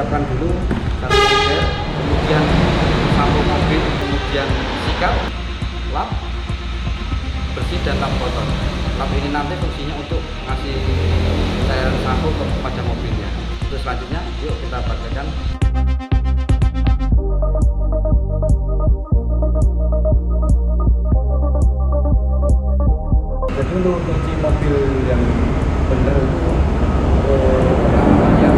siapkan dulu satu mobil, kemudian Shampo Mobil, kemudian sikat, lap, bersih dan lap kotor. Lap ini nanti fungsinya untuk ngasih cairan sampo kepada mobilnya. Untuk selanjutnya, yuk kita praktekkan. Jadi untuk cuci mobil yang benar itu yang bagian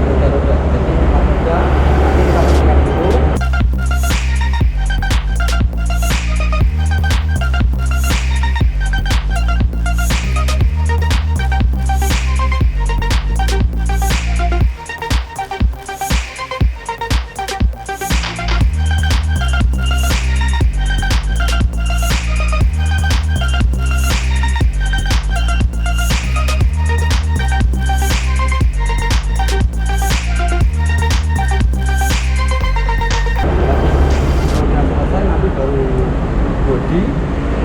roda-roda. Jadi roda nanti kita bersihkan dulu. Bodi,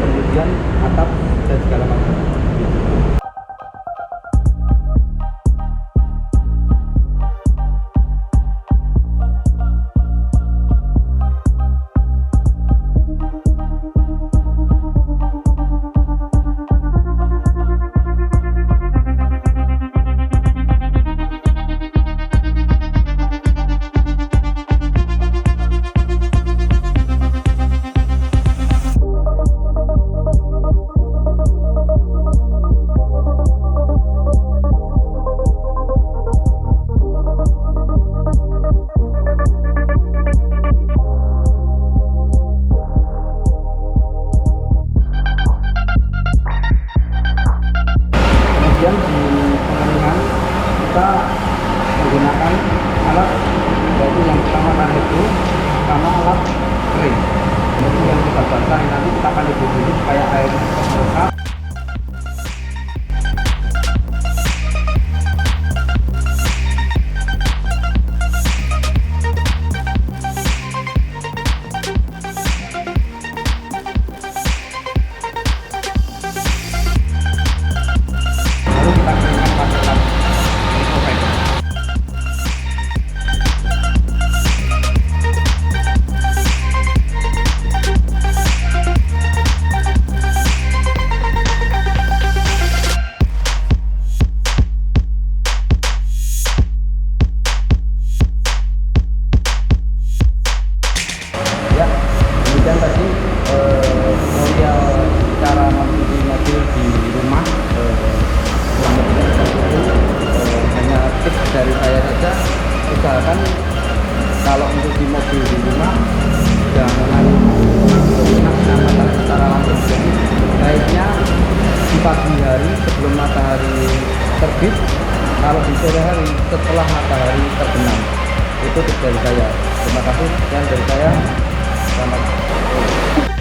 kemudian atap dan segala macam. Kemudian di pengeringan kita menggunakan alat, yaitu yang pertama kan itu sama alat kering. Jadi yang kita basah nanti kita akan ibu dulu supaya air meresap. Kemudian tadi tutorial cara mencuci mobil di rumah hanya tips dari saya saja. Usahakan kalau untuk di mobil di rumah jangan menggunakan secara langsung. Jadi baiknya di pagi hari sebelum matahari terbit, kalau di sore hari setelah matahari terbenam. Itu tips dari saya. Terima kasih. Dan dari saya, selamat.